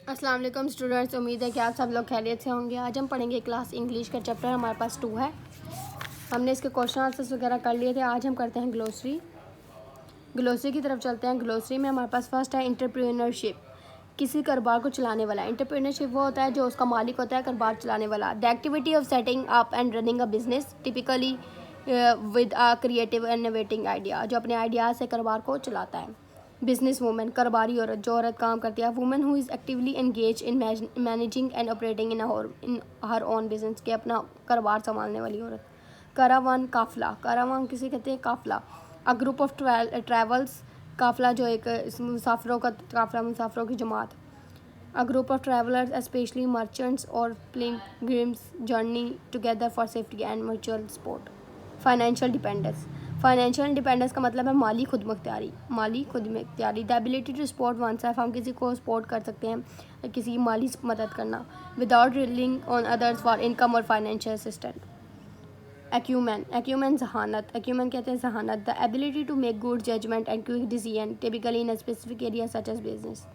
अस्सलाम वालेकुम स्टूडेंट्स, उम्मीद है कि आप सब लोग खैरियत से होंगे। आज हम पढ़ेंगे क्लास इंग्लिश का चैप्टर हमारे पास 2 है। हमने इसके क्वेश्चन आंसर्स वगैरह कर लिए थे। आज हम करते हैं ग्लोसरी की तरफ चलते हैं। ग्लोसरी में हमारे पास फर्स्ट है एंटरप्रेन्योरशिप, किसी कारोबार को चलाने वाला। एंटरप्रेन्योरशिप वो होता है जो उसका मालिक होता है, कारोबार चलाने वाला। The activity of setting up and running a business typically with a creative and innovating idea, जो अपने आइडिया से कारोबार को चलाता है। बिजनेस वूमेन, कारोबारी औरत, जो औरत काम करती है। Women who is actively engage in managing and operating in her own business, के अपना कारोबार संभालने वाली औरत। कारावान, काफिला। कारावान किसे कहते हैं? काफिला। अ ग्रुप ऑफ ट्रैवल्स, काफिला जो एक मुसाफिरों का काफिला, मुसाफिरों की जमात। A group of travellers specially merchants और pilgrims journey together for safety and mutual support. Financial dependence. Financial independence का मतलब है माली खुद मुख्तियारी। माली खुद मुख्तियारी। The ability to support oneself, हम किसी को सपोर्ट कर सकते हैं, किसी की माली मदद करना, without relying on others for income or financial assistant. Acumen, acumen जहानत। एक्यूमेन कहते हैं जहानत। The ability to make good judgment and quick decision typically in a specific area such as business.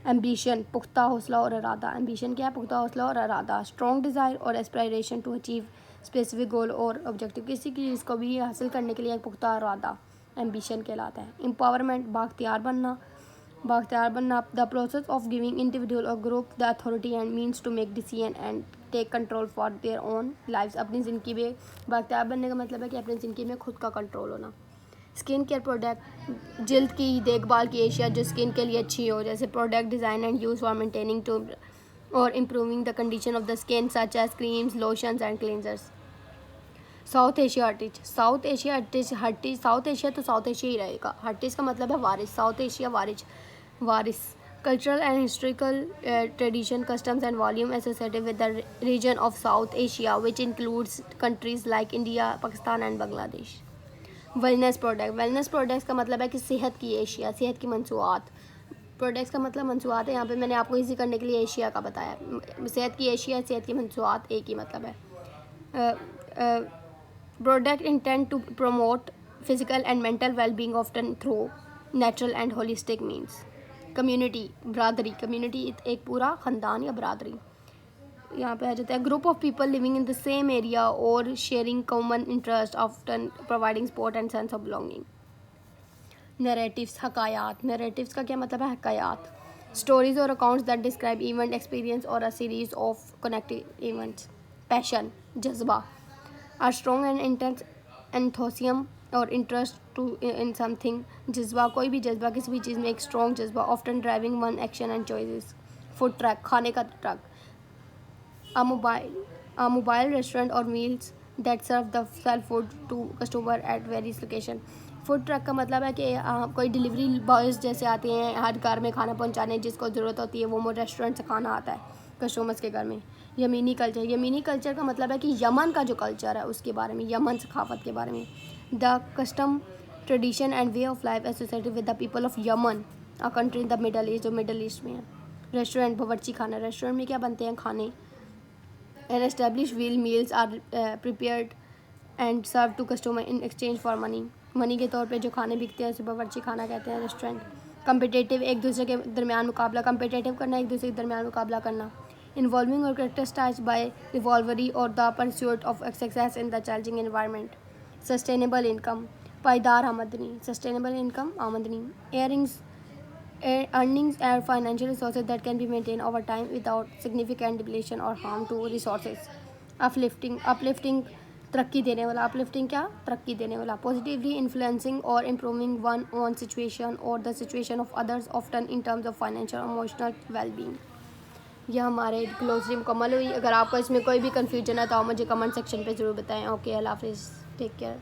Ambition, पुख्ता हौसला और इरादा। एम्बिशन क्या है? पुख्ता हौसला और इरादा। स्ट्रॉन्ग डिज़ायर और aspiration to achieve specific goal और ऑब्जेक्टिव, किसी चीज़ को भी हासिल करने के लिए एक पुख्ता इरादा एम्बिशन कहलाता है। एम्पावरमेंट, बाख्तियार बनना। बाख्तियार बनना, the process of giving individual or group the authority and means to make decision and take control for their own lifes. अपनी ज़िंदगी में बाख्तियार बनने का मतलब है कि अपनी ज़िंदगी में खुद का कंट्रोल होना। स्किन केयर प्रोडक्ट, जल्द की देखभाल की एशिया जो स्किन के लिए अच्छी हो, जैसे product design and use for maintaining to or improving the condition of the skin such as creams, lotions and cleansers. South Asia heritage. South Asia heritage, South Asia तो साउथ एशिया ही रहेगा। Heritage का मतलब है वारिस, South Asia वारिस। Cultural and historical tradition, customs and volume associated with the region of South Asia which includes countries like India, Pakistan and Bangladesh. Wellness product, wellness products का मतलब है कि सेहत की एशिया, सेहत की मंसूआत। प्रोडक्ट्स का मतलब मंसूआत है, यहाँ पे मैंने आपको इजी करने के लिए एशिया का बताया। सेहत की एशिया, सेहत की मंसूआत एक ही मतलब है। Product intend to promote physical and mental wellbeing often through natural and holistic means. Community, बरादरी। कम्युनिटी एक पूरा ख़ानदान या बरादरी। यहाँ पे आ जाता है group of people living in the same area or sharing common interest often providing support and sense of belonging. Narratives, हकायात। नरेटिव्स का क्या मतलब है? हकायात। Stories or accounts that describe event, experience or a series of connected events. Passion, जज्बा। Are strong and intense enthusiasm or interest to in something. जज्बा, कोई भी जज्बा, किसी भी चीज़ में एक स्ट्रॉन्ग जज्बा, often driving one action and choices. Food truck, खाने का truck. A mobile restaurant or meals that serve the sell food to customer at various location। Food truck का मतलब है कि कोई डिलीवरी बॉयज़ जैसे आते हैं हर घर में खाना पहुंचाने, जिसको ज़रूरत होती है वो रेस्टोरेंट से खाना आता है कस्टमर्स के घर में। यमीनी कल्चर, यमीनी कल्चर का मतलब है कि यमन का जो कल्चर है उसके बारे में, यमन सखाफत के बारे में। The custom, tradition and way of life associated with the people of Yemen, a country in the middle east, जो मिडल ईस्ट में है। रेस्टोरेंट, बावर्ची खाना। रेस्टोरेंट में क्या बनते हैं? खाने। An established meals are prepared and served to customer in exchange for money। Money के तौर पे जो खाने बिकते हैं उसे बावर्ची खाना कहते हैं। रेस्टोरेंट। कम्पिटेटिव, एक दूसरे के दरमियान मुकाबला। कम्पिटेटिव करना, एक दूसरे के दरमियान मुकाबला करना। इन्वॉल्विंग और characterised by rivalry or the pursuit of success in the challenging environment. Sustainable income, पायदार आमदनी। सस्टेनेबल इनकम, आमदनी। Earnings are financial resources that can be maintained over time without significant depletion or harm to resources। uplifting तरक्की देने वाला। uplifting क्या? तरक्की देने वाला। positively influencing or improving one own situation or the situation of others often in terms of financial or emotional well-being। यह हमारे glossary मुकम्मल हुई। अगर आपको इसमें कोई भी कन्फ्यूजन है तो आप मुझे कमेंट सेक्शन पे ज़रूर बताएं। ओके, अल्लाह हाफिज़, टेक केयर।